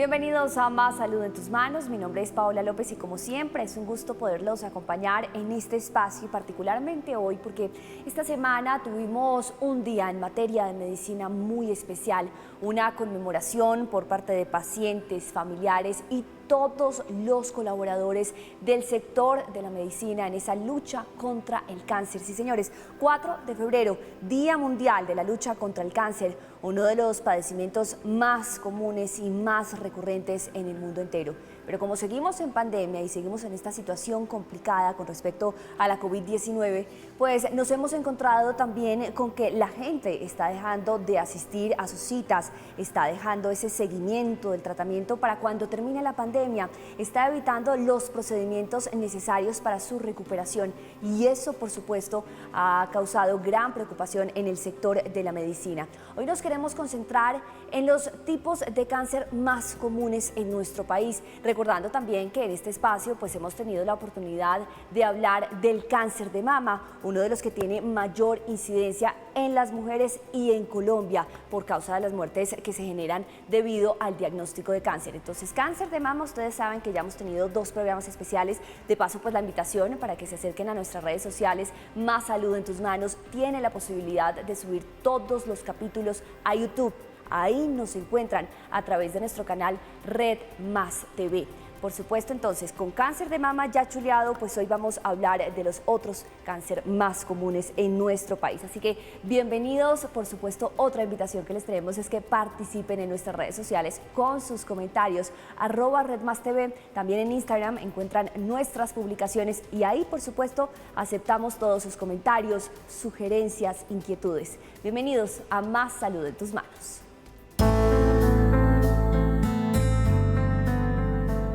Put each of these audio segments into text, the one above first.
Bienvenidos a Más Salud en tus Manos. Mi nombre es Paola López y como siempre es un gusto poderlos acompañar en este espacio y particularmente hoy porque esta semana tuvimos un día en materia de medicina muy especial, una conmemoración por parte de pacientes, familiares y todos los colaboradores del sector de la medicina en esa lucha contra el cáncer. Sí, señores, 4 de febrero, Día Mundial de la Lucha contra el Cáncer, uno de los padecimientos más comunes y más recurrentes en el mundo entero. Pero como seguimos en pandemia y seguimos en esta situación complicada con respecto a la COVID-19, pues nos hemos encontrado también con que la gente está dejando de asistir a sus citas, está dejando ese seguimiento del tratamiento para cuando termine la pandemia, está evitando los procedimientos necesarios para su recuperación y eso, por supuesto, ha causado gran preocupación en el sector de la medicina. Hoy nos queremos concentrar en los tipos de cáncer más comunes en nuestro país. Recordando también que en este espacio pues hemos tenido la oportunidad de hablar del cáncer de mama, uno de los que tiene mayor incidencia en las mujeres y en Colombia por causa de las muertes que se generan debido al diagnóstico de cáncer. Entonces, cáncer de mama, ustedes saben que ya hemos tenido 2 programas especiales. De paso, pues la invitación para que se acerquen a nuestras redes sociales. Más Salud en tus Manos tiene la posibilidad de subir todos los capítulos a YouTube. Ahí nos encuentran a través de nuestro canal Red Más TV. Por supuesto, entonces, con cáncer de mama ya chuleado, pues hoy vamos a hablar de los otros cáncer más comunes en nuestro país. Así que bienvenidos. Por supuesto, otra invitación que les tenemos es que participen en nuestras redes sociales con sus comentarios, @RedMásTV. También en Instagram encuentran nuestras publicaciones y ahí, por supuesto, aceptamos todos sus comentarios, sugerencias, inquietudes. Bienvenidos a Más Salud en tus Manos.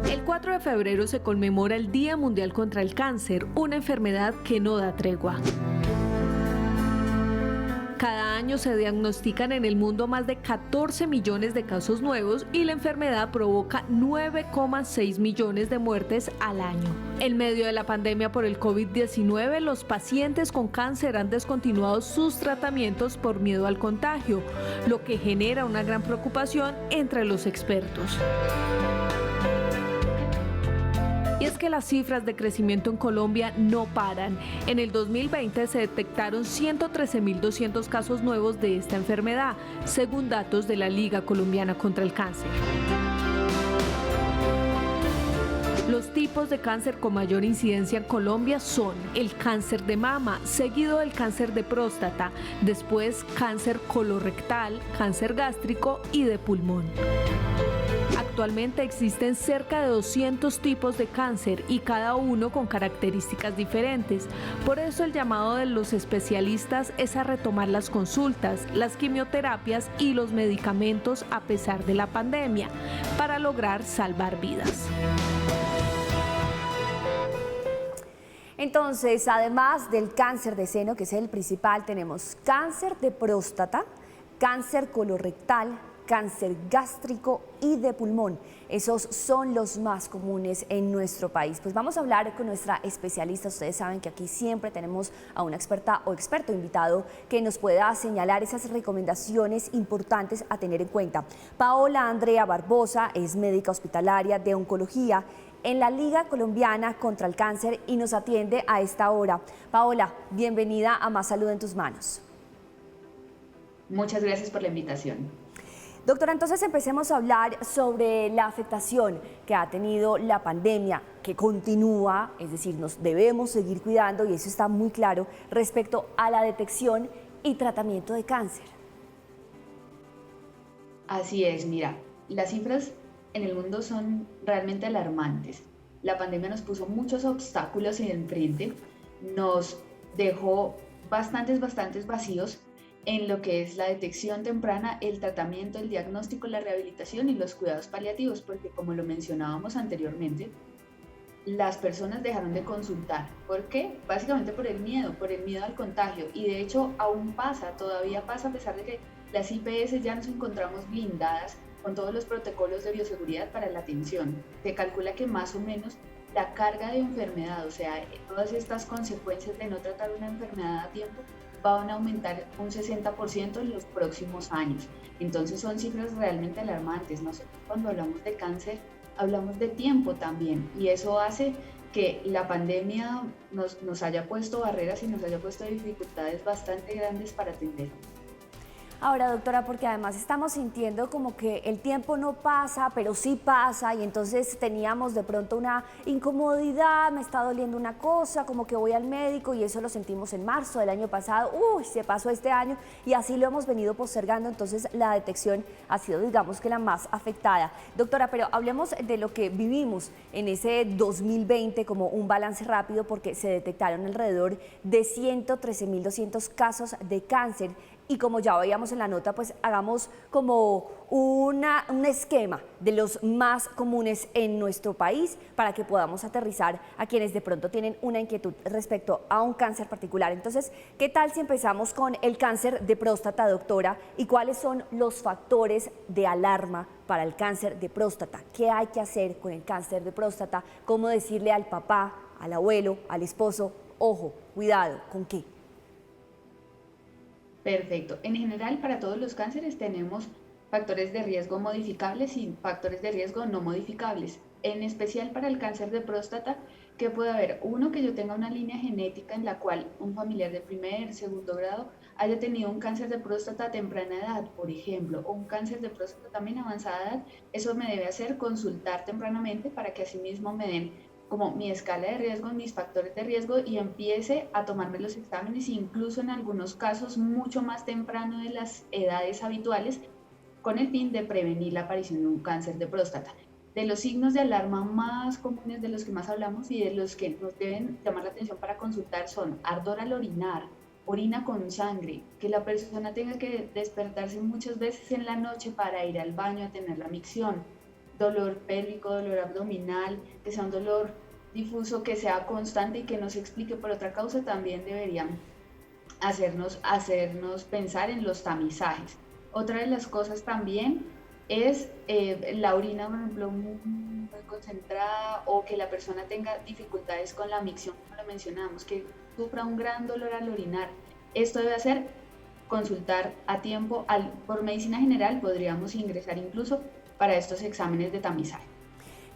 El 4 de febrero se conmemora el Día Mundial contra el Cáncer, una enfermedad que no da tregua. Cada año se diagnostican en el mundo más de 14 millones de casos nuevos y la enfermedad provoca 9,6 millones de muertes al año. En medio de la pandemia por el COVID-19, los pacientes con cáncer han descontinuado sus tratamientos por miedo al contagio, lo que genera una gran preocupación entre los expertos. Y es que las cifras de crecimiento en Colombia no paran. En el 2020 se detectaron 113.200 casos nuevos de esta enfermedad, según datos de la Liga Colombiana contra el Cáncer. Los tipos de cáncer con mayor incidencia en Colombia son el cáncer de mama, seguido del cáncer de próstata, después cáncer colorectal, cáncer gástrico y de pulmón. Actualmente existen cerca de 200 tipos de cáncer y cada uno con características diferentes. Por eso el llamado de los especialistas es a retomar las consultas, las quimioterapias y los medicamentos a pesar de la pandemia para lograr salvar vidas. Entonces, además del cáncer de seno, que es el principal, tenemos cáncer de próstata, cáncer colorectal, cáncer gástrico y de pulmón. Esos son los más comunes en nuestro país. Pues vamos a hablar con nuestra especialista. Ustedes saben que aquí siempre tenemos a una experta o experto invitado que nos pueda señalar esas recomendaciones importantes a tener en cuenta. Paola Andrea Barbosa es médica hospitalaria de oncología en la Liga Colombiana contra el Cáncer y nos atiende a esta hora. Paola, bienvenida a Más Salud en tus Manos. Muchas gracias por la invitación. Doctora, entonces empecemos a hablar sobre la afectación que ha tenido la pandemia, que continúa, es decir, nos debemos seguir cuidando y eso está muy claro respecto a la detección y tratamiento de cáncer. Así es, mira, las cifras en el mundo son realmente alarmantes. La pandemia nos puso muchos obstáculos enfrente, nos dejó bastantes vacíos en lo que es la detección temprana, el tratamiento, el diagnóstico, la rehabilitación y los cuidados paliativos, porque como lo mencionábamos anteriormente, las personas dejaron de consultar. ¿Por qué? Básicamente por el miedo al contagio, y de hecho aún todavía pasa a pesar de que las IPS ya nos encontramos blindadas con todos los protocolos de bioseguridad para la atención. Se calcula que más o menos la carga de enfermedad, o sea, todas estas consecuencias de no tratar una enfermedad a tiempo, van a aumentar un 60% en los próximos años. Entonces son cifras realmente alarmantes. Nosotros cuando hablamos de cáncer hablamos de tiempo también, y eso hace que la pandemia nos haya puesto barreras y nos haya puesto dificultades bastante grandes para atender. Ahora, doctora, porque además estamos sintiendo como que el tiempo no pasa, pero sí pasa, y entonces teníamos de pronto una incomodidad, me está doliendo una cosa, como que voy al médico, y eso lo sentimos en marzo del año pasado, se pasó este año, y así lo hemos venido postergando, entonces la detección ha sido, digamos que la más afectada. Doctora, pero hablemos de lo que vivimos en ese 2020 como un balance rápido, porque se detectaron alrededor de 113.200 casos de cáncer. Y como ya veíamos en la nota, pues hagamos como un esquema de los más comunes en nuestro país para que podamos aterrizar a quienes de pronto tienen una inquietud respecto a un cáncer particular. Entonces, ¿qué tal si empezamos con el cáncer de próstata, doctora? ¿Y cuáles son los factores de alarma para el cáncer de próstata? ¿Qué hay que hacer con el cáncer de próstata? ¿Cómo decirle al papá, al abuelo, al esposo, ojo, cuidado, con qué? Perfecto. En general, para todos los cánceres tenemos factores de riesgo modificables y factores de riesgo no modificables. En especial para el cáncer de próstata, que puede haber uno, que yo tenga una línea genética en la cual un familiar de primer, segundo grado haya tenido un cáncer de próstata a temprana edad, por ejemplo, o un cáncer de próstata también a avanzada edad. Eso me debe hacer consultar tempranamente para que asimismo me den como mi escala de riesgo, mis factores de riesgo, y empiece a tomarme los exámenes, incluso en algunos casos mucho más temprano de las edades habituales, con el fin de prevenir la aparición de un cáncer de próstata. De los signos de alarma más comunes, de los que más hablamos y de los que nos deben llamar la atención para consultar, son ardor al orinar, orina con sangre, que la persona tenga que despertarse muchas veces en la noche para ir al baño a tener la micción, dolor pélvico, dolor abdominal, que sea un dolor difuso, que sea constante y que no se explique por otra causa. También deberían hacernos pensar en los tamizajes. Otra de las cosas también es la orina, por ejemplo, muy concentrada, o que la persona tenga dificultades con la micción, como lo mencionamos, que sufra un gran dolor al orinar. Esto debe hacer consultar a tiempo. Por medicina general podríamos ingresar incluso para estos exámenes de tamizaje.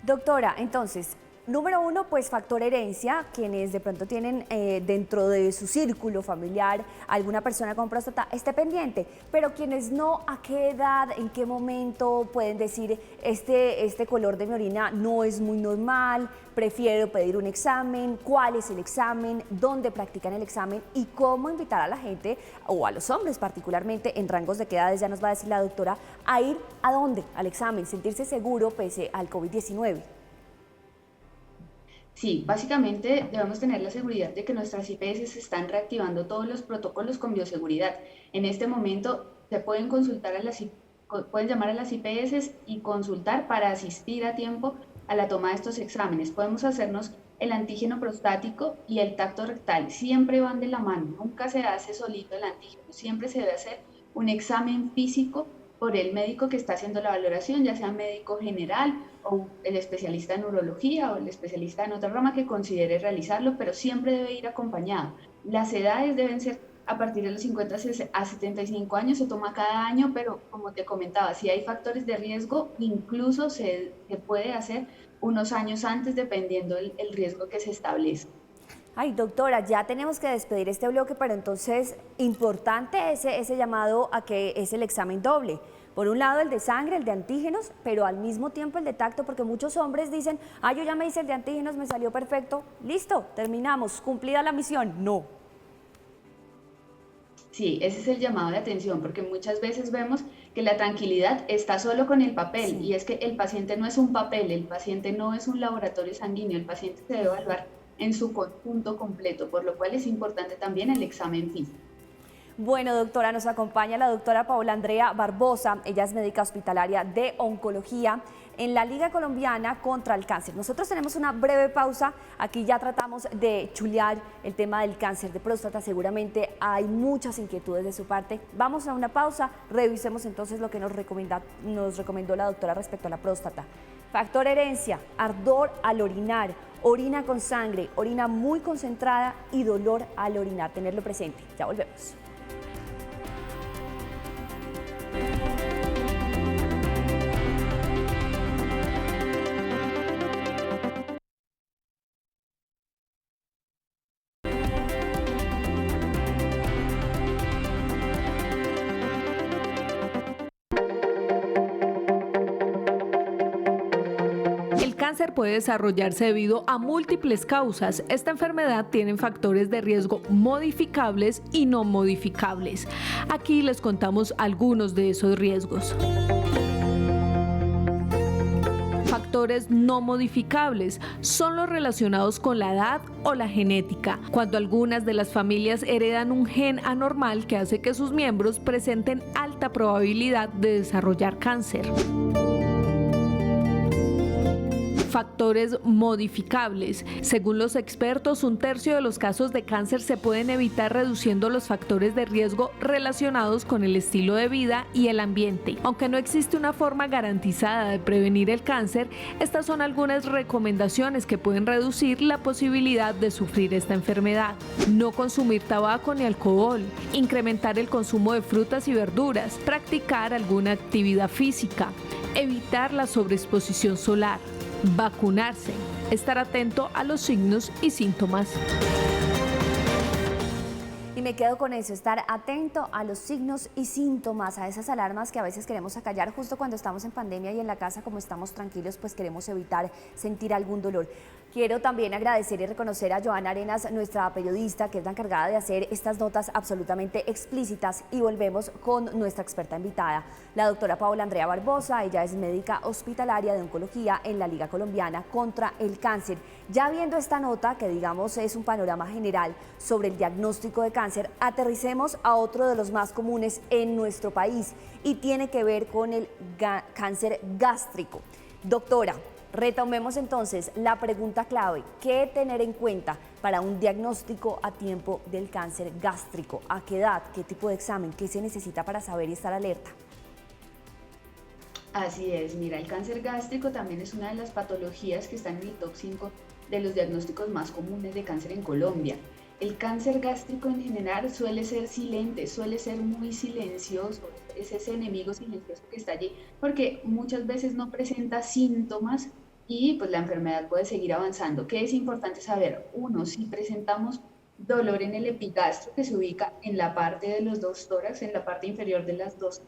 Doctora, entonces, número uno, pues factor herencia, quienes de pronto tienen dentro de su círculo familiar alguna persona con próstata, esté pendiente, pero quienes no, ¿a qué edad, en qué momento pueden decir este color de mi orina no es muy normal, prefiero pedir un examen? ¿Cuál es el examen? ¿Dónde practican el examen? ¿Y cómo invitar a la gente, o a los hombres particularmente, en rangos de qué edades, ya nos va a decir la doctora, a ir a dónde? Al examen, sentirse seguro pese al COVID-19. Sí, básicamente debemos tener la seguridad de que nuestras IPS se están reactivando todos los protocolos con bioseguridad. En este momento se pueden pueden llamar a las IPS y consultar para asistir a tiempo a la toma de estos exámenes. Podemos hacernos el antígeno prostático y el tacto rectal, siempre van de la mano, nunca se hace solito el antígeno, siempre se debe hacer un examen físico por el médico que está haciendo la valoración, ya sea médico general o el especialista en urología o el especialista en otra rama que considere realizarlo, pero siempre debe ir acompañado. Las edades deben ser a partir de los 50 a 75 años, se toma cada año, pero como te comentaba, si hay factores de riesgo, incluso se puede hacer unos años antes, dependiendo el riesgo que se establezca. Ay, doctora, ya tenemos que despedir este bloque, pero entonces, importante ese llamado a que es el examen doble. Por un lado el de sangre, el de antígenos, pero al mismo tiempo el de tacto, porque muchos hombres dicen, yo ya me hice el de antígenos, me salió perfecto, listo, terminamos, cumplida la misión. No. Sí, ese es el llamado de atención, porque muchas veces vemos que la tranquilidad está solo con el papel, sí. Y es que el paciente no es un papel, el paciente no es un laboratorio sanguíneo, el paciente se debe evaluar en su conjunto completo, por lo cual es importante también el examen físico. Bueno, doctora, nos acompaña la doctora Paola Andrea Barbosa, ella es médica hospitalaria de oncología en la Liga Colombiana contra el Cáncer. Nosotros tenemos una breve pausa, aquí ya tratamos de chulear el tema del cáncer de próstata, seguramente hay muchas inquietudes de su parte. Vamos a una pausa, revisemos entonces lo que nos recomendó la doctora respecto a la próstata. Factor herencia, ardor al orinar, orina con sangre, orina muy concentrada y dolor al orinar. Tenerlo presente. Ya volvemos. El cáncer puede desarrollarse debido a múltiples causas. Esta enfermedad tiene factores de riesgo modificables y no modificables. Aquí les contamos algunos de esos riesgos. Factores no modificables son los relacionados con la edad o la genética, cuando algunas de las familias heredan un gen anormal que hace que sus miembros presenten alta probabilidad de desarrollar cáncer. Factores modificables. Según los expertos, 1/3 de los casos de cáncer se pueden evitar reduciendo los factores de riesgo relacionados con el estilo de vida y el ambiente. Aunque no existe una forma garantizada de prevenir el cáncer, estas son algunas recomendaciones que pueden reducir la posibilidad de sufrir esta enfermedad. No consumir tabaco ni alcohol, incrementar el consumo de frutas y verduras, practicar alguna actividad física, evitar la sobreexposición solar, vacunarse, estar atento a los signos y síntomas. Y me quedo con eso, estar atento a los signos y síntomas, a esas alarmas que a veces queremos acallar justo cuando estamos en pandemia y en la casa, como estamos tranquilos, pues queremos evitar sentir algún dolor. Quiero también agradecer y reconocer a Joana Arenas, nuestra periodista, que es la encargada de hacer estas notas absolutamente explícitas, y volvemos con nuestra experta invitada, la doctora Paola Andrea Barbosa. Ella es médica hospitalaria de oncología en la Liga Colombiana contra el Cáncer. Ya viendo esta nota, que digamos es un panorama general sobre el diagnóstico de cáncer, aterricemos a otro de los más comunes en nuestro país y tiene que ver con el cáncer gástrico. Doctora, retomemos entonces la pregunta clave: ¿qué tener en cuenta para un diagnóstico a tiempo del cáncer gástrico? ¿A qué edad? ¿Qué tipo de examen? ¿Qué se necesita para saber y estar alerta? Así es, mira, el cáncer gástrico también es una de las patologías que están en el top 5 de los diagnósticos más comunes de cáncer en Colombia. El cáncer gástrico en general suele ser silente, suele ser muy silencioso, es ese enemigo silencioso que está allí, porque muchas veces no presenta síntomas y pues la enfermedad puede seguir avanzando. ¿Qué es importante saber? Uno, si presentamos dolor en el epigastro, que se ubica en la parte de los dos tórax, en la parte inferior de las dos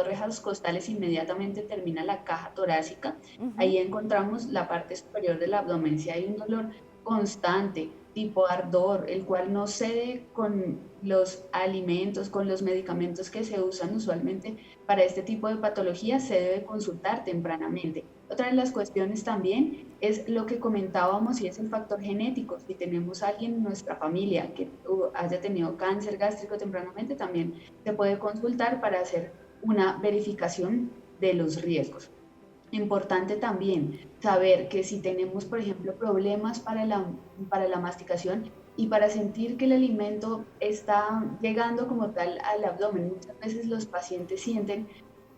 rejas costales, inmediatamente termina la caja torácica. Ahí encontramos la parte superior del abdomen. Si hay un dolor constante, tipo ardor, el cual no cede con los alimentos, con los medicamentos que se usan usualmente para este tipo de patologías, se debe consultar tempranamente. Otra de las cuestiones también es lo que comentábamos, y es el factor genético. Si tenemos a alguien en nuestra familia que haya tenido cáncer gástrico tempranamente, también se puede consultar para hacer una verificación de los riesgos. Importante también saber que si tenemos, por ejemplo, problemas para la masticación y para sentir que el alimento está llegando como tal al abdomen, muchas veces los pacientes sienten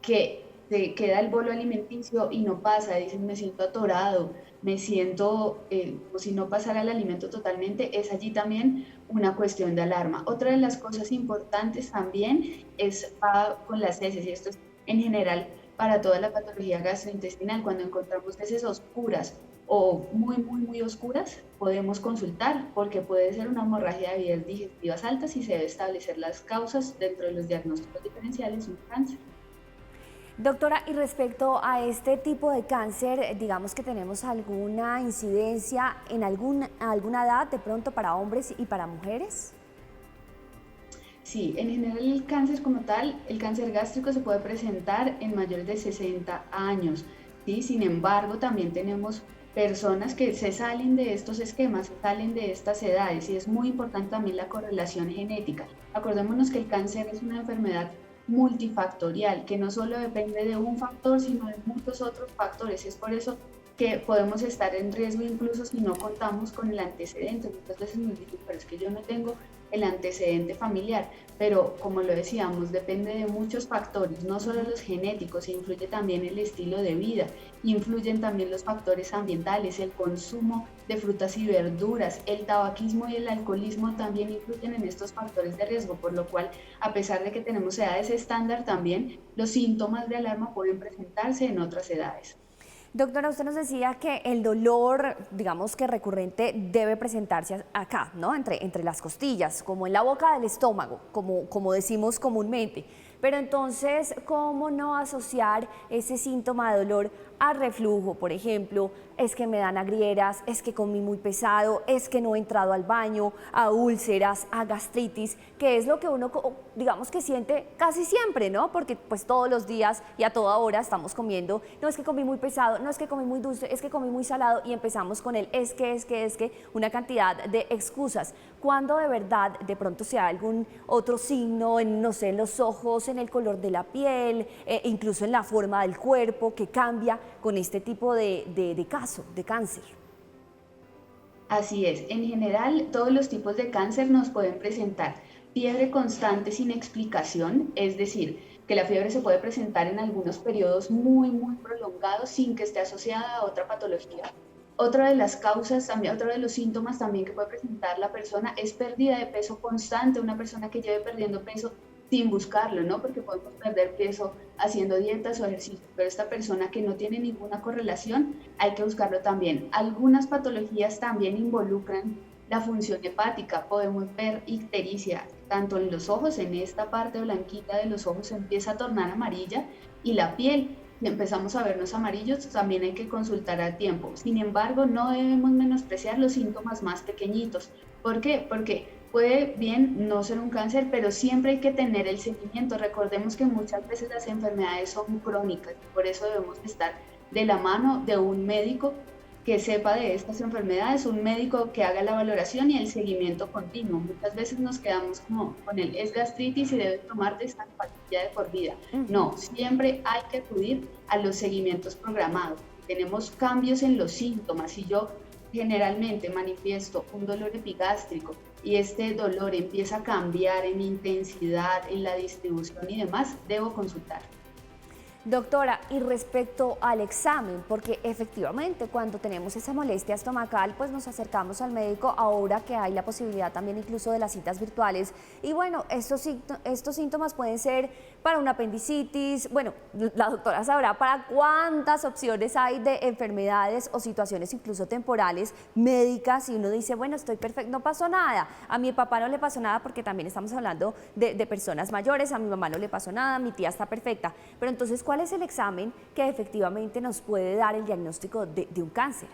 que se queda el bolo alimenticio y no pasa, dicen me siento atorado, me siento como si no pasara el alimento totalmente. Es allí también una cuestión de alarma. Otra de las cosas importantes también es con las heces, y esto es en general para toda la patología gastrointestinal. Cuando encontramos heces oscuras o muy oscuras, podemos consultar, porque puede ser una hemorragia de vías digestivas altas y se debe establecer las causas dentro de los diagnósticos diferenciales de un cáncer. Doctora, y respecto a este tipo de cáncer, digamos que tenemos alguna incidencia en alguna edad, de pronto para hombres y para mujeres. Sí, en general el cáncer como tal, el cáncer gástrico se puede presentar en mayores de 60 años, ¿sí? Sin embargo, también tenemos personas que se salen de estos esquemas, se salen de estas edades, y es muy importante también la correlación genética. Acordémonos que el cáncer es una enfermedad multifactorial, que no solo depende de un factor, sino de muchos otros factores. Es por eso que podemos estar en riesgo incluso si no contamos con el antecedente. Muchas veces nos dicen, pero es que yo no tengo el antecedente familiar, pero como lo decíamos, depende de muchos factores, no solo los genéticos, influye también el estilo de vida, influyen también los factores ambientales, el consumo de frutas y verduras, el tabaquismo y el alcoholismo también influyen en estos factores de riesgo, por lo cual, a pesar de que tenemos edades estándar también, los síntomas de alarma pueden presentarse en otras edades. Doctora, usted nos decía que el dolor, digamos que recurrente, debe presentarse acá, ¿no? Entre las costillas, como en la boca del estómago, como decimos comúnmente. Pero entonces, ¿cómo no asociar ese síntoma de dolor a reflujo? Por ejemplo, es que me dan agrieras, es que comí muy pesado, es que no he entrado al baño, a úlceras, a gastritis, que es lo que uno, digamos que siente casi siempre, ¿no? Porque pues todos los días y a toda hora estamos comiendo, no es que comí muy pesado, no es que comí muy dulce, es que comí muy salado y empezamos con el es que, una cantidad de excusas. ¿Cuándo de verdad de pronto se da algún otro signo, en, no sé, en los ojos, en el color de la piel, incluso en la forma del cuerpo que cambia con este tipo de caso, de cáncer? Así es, en general todos los tipos de cáncer nos pueden presentar fiebre constante sin explicación, es decir, que la fiebre se puede presentar en algunos periodos muy prolongados sin que esté asociada a otra patología. Otra de las causas, también, otro de los síntomas también que puede presentar la persona es pérdida de peso constante, una persona que lleve perdiendo peso sin buscarlo, ¿no? Porque podemos perder peso haciendo dietas o ejercicio, pero esta persona que no tiene ninguna correlación, hay que buscarlo también. Algunas patologías también involucran la función hepática, podemos ver ictericia, tanto en los ojos, en esta parte blanquita de los ojos se empieza a tornar amarilla y la piel, si empezamos a vernos amarillos, también hay que consultar a tiempo. Sin embargo, no debemos menospreciar los síntomas más pequeñitos. ¿Por qué? Porque puede bien no ser un cáncer, pero siempre hay que tener el seguimiento. Recordemos que muchas veces las enfermedades son crónicas, por eso debemos estar de la mano de un médico que sepa de estas enfermedades, un médico que haga la valoración y el seguimiento continuo. Muchas veces nos quedamos como con el es gastritis y debe tomarte esta pastilla de por vida. No, siempre hay que acudir a los seguimientos programados. Tenemos cambios en los síntomas. Si yo generalmente manifiesto un dolor epigástrico y este dolor empieza a cambiar en intensidad, en la distribución y demás, debo consultar. Doctora, y respecto al examen, porque efectivamente cuando tenemos esa molestia estomacal, pues nos acercamos al médico ahora que hay la posibilidad también incluso de las citas virtuales. Y bueno, estos síntomas pueden ser para una apendicitis, bueno, la doctora sabrá para cuántas opciones hay de enfermedades o situaciones incluso temporales médicas y uno dice, bueno, estoy perfecto, no pasó nada. A mi papá no le pasó nada porque también estamos hablando de personas mayores, a mi mamá no le pasó nada, mi tía está perfecta. Pero entonces, ¿cuál es el examen que efectivamente nos puede dar el diagnóstico de un cáncer?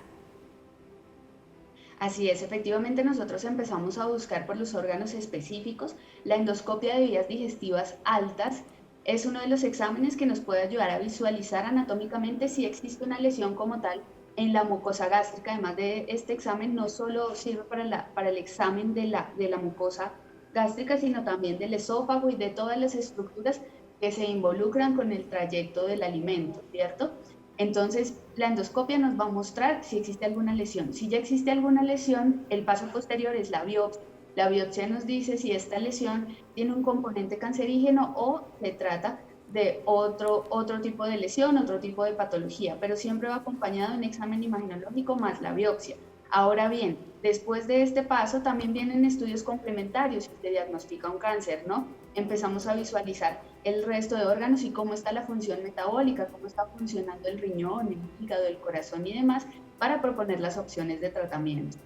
Así es, efectivamente nosotros empezamos a buscar por los órganos específicos. La endoscopia de vías digestivas altas es uno de los exámenes que nos puede ayudar a visualizar anatómicamente si existe una lesión como tal en la mucosa gástrica. Además de este examen, no solo sirve para el examen de la mucosa gástrica, sino también del esófago y de todas las estructuras que se involucran con el trayecto del alimento, ¿cierto? Entonces, la endoscopia nos va a mostrar si existe alguna lesión. Si ya existe alguna lesión, el paso posterior es la biopsia. La biopsia nos dice si esta lesión tiene un componente cancerígeno o se trata de otro tipo de lesión, otro tipo de patología, pero siempre va acompañado de un examen imaginológico más la biopsia. Ahora bien, después de este paso también vienen estudios complementarios si se diagnostica un cáncer, ¿no? Empezamos a visualizar el resto de órganos y cómo está la función metabólica, cómo está funcionando el riñón, el hígado, el corazón y demás, para proponer las opciones de tratamiento.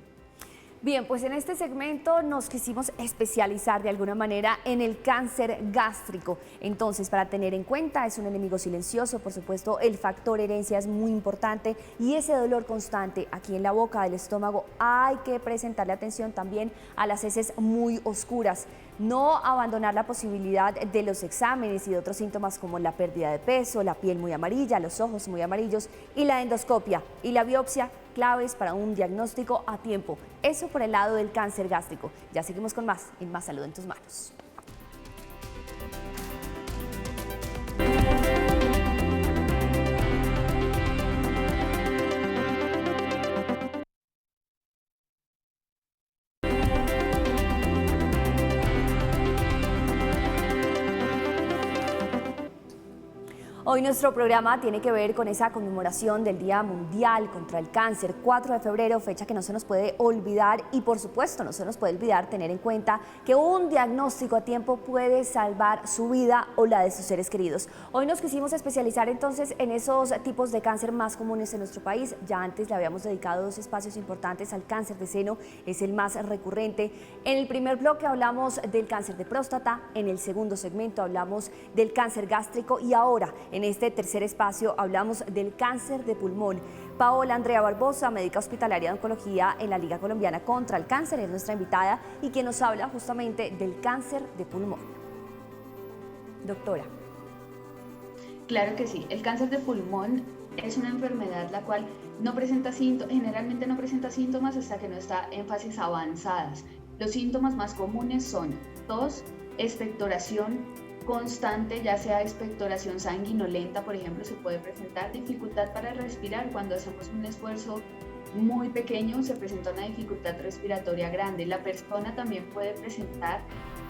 Bien, pues en este segmento nos quisimos especializar de alguna manera en el cáncer gástrico. Entonces, para tener en cuenta, es un enemigo silencioso, por supuesto, el factor herencia es muy importante y ese dolor constante aquí en la boca del estómago hay que prestarle atención también a las heces muy oscuras. No abandonar la posibilidad de los exámenes y de otros síntomas como la pérdida de peso, la piel muy amarilla, los ojos muy amarillos y la endoscopia y la biopsia, claves para un diagnóstico a tiempo. Eso por el lado del cáncer gástrico. Ya seguimos con más en Más Salud en tus Manos. Hoy nuestro programa tiene que ver con esa conmemoración del Día Mundial contra el Cáncer, 4 de febrero, fecha que no se nos puede olvidar y por supuesto no se nos puede olvidar tener en cuenta que un diagnóstico a tiempo puede salvar su vida o la de sus seres queridos. Hoy nos quisimos especializar entonces en esos tipos de cáncer más comunes en nuestro país. Ya antes le habíamos dedicado 2 espacios importantes al cáncer de seno, es el más recurrente. En el primer bloque hablamos del cáncer de próstata, en el segundo segmento hablamos del cáncer gástrico y ahora en este tercer espacio hablamos del cáncer de pulmón. Paola Andrea Barbosa, médica hospitalaria de oncología en la Liga Colombiana contra el Cáncer, es nuestra invitada y quien nos habla justamente del cáncer de pulmón. Doctora. Claro que sí, el cáncer de pulmón es una enfermedad la cual no presenta síntomas, generalmente no presenta síntomas hasta que no está en fases avanzadas. Los síntomas más comunes son tos, expectoración constante, ya sea expectoración sanguinolenta, por ejemplo, se puede presentar dificultad para respirar. Cuando hacemos un esfuerzo muy pequeño se presenta una dificultad respiratoria grande. La persona también puede presentar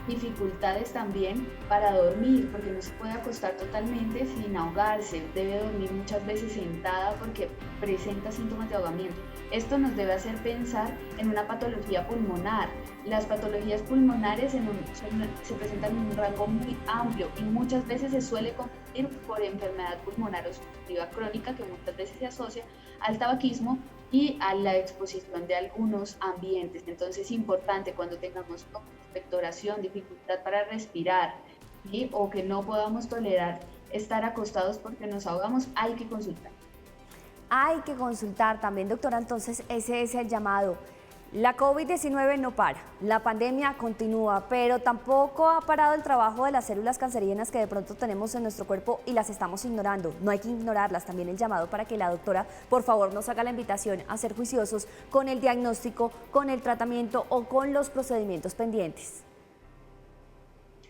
dificultades también para dormir, porque no se puede acostar totalmente sin ahogarse, debe dormir muchas veces sentada porque presenta síntomas de ahogamiento. Esto nos debe hacer pensar en una patología pulmonar. Las patologías pulmonares se presentan en un rango muy amplio y muchas veces se suele confundir por enfermedad pulmonar obstructiva crónica, que muchas veces se asocia al tabaquismo y a la exposición de algunos ambientes. Entonces es importante cuando tengamos expectoración, dificultad para respirar, ¿sí? O que no podamos tolerar estar acostados porque nos ahogamos, hay que consultar. Hay que consultar también, doctora, entonces ese es el llamado. La COVID-19 no para, la pandemia continúa, pero tampoco ha parado el trabajo de las células cancerígenas que de pronto tenemos en nuestro cuerpo y las estamos ignorando. No hay que ignorarlas, también el llamado para que la doctora, por favor, nos haga la invitación a ser juiciosos con el diagnóstico, con el tratamiento o con los procedimientos pendientes.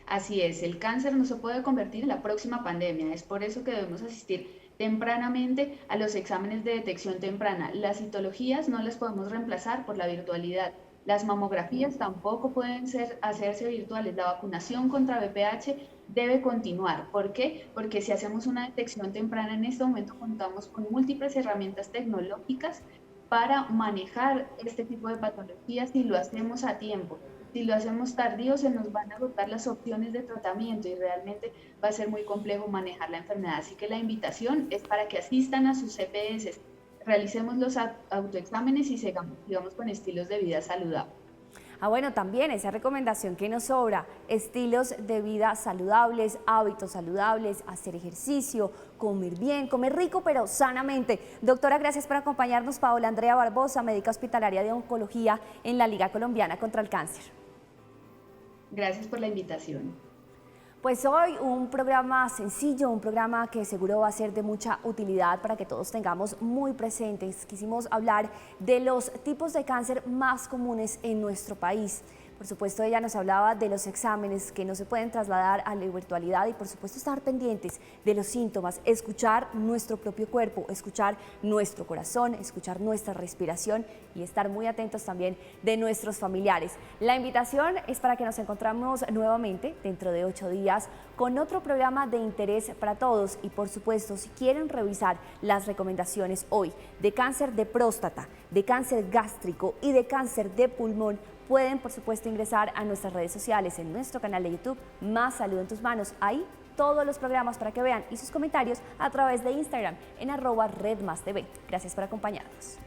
Así es, el cáncer no se puede convertir en la próxima pandemia, es por eso que debemos asistir tempranamente a los exámenes de detección temprana. Las citologías no las podemos reemplazar por la virtualidad. Las mamografías tampoco pueden hacerse virtuales. La vacunación contra VPH debe continuar. ¿Por qué? Porque si hacemos una detección temprana en este momento contamos con múltiples herramientas tecnológicas para manejar este tipo de patologías si lo hacemos a tiempo. Si lo hacemos tardío se nos van a agotar las opciones de tratamiento y realmente va a ser muy complejo manejar la enfermedad. Así que la invitación es para que asistan a sus CPS, realicemos los autoexámenes y sigamos con estilos de vida saludables. Bueno, también esa recomendación que nos sobra, estilos de vida saludables, hábitos saludables, hacer ejercicio, comer bien, comer rico pero sanamente. Doctora, gracias por acompañarnos. Paola Andrea Barbosa, médica hospitalaria de oncología en la Liga Colombiana contra el Cáncer. Gracias por la invitación. Pues hoy un programa sencillo, un programa que seguro va a ser de mucha utilidad para que todos tengamos muy presentes. Quisimos hablar de los tipos de cáncer más comunes en nuestro país. Por supuesto, ella nos hablaba de los exámenes que no se pueden trasladar a la virtualidad y por supuesto estar pendientes de los síntomas, escuchar nuestro propio cuerpo, escuchar nuestro corazón, escuchar nuestra respiración y estar muy atentos también de nuestros familiares. La invitación es para que nos encontramos nuevamente dentro de 8 días con otro programa de interés para todos y por supuesto si quieren revisar las recomendaciones hoy de cáncer de próstata, de cáncer gástrico y de cáncer de pulmón, pueden, por supuesto, ingresar a nuestras redes sociales, en nuestro canal de YouTube, Más Salud en Tus Manos. Ahí todos los programas para que vean y sus comentarios a través de Instagram en @redmastv. Gracias por acompañarnos.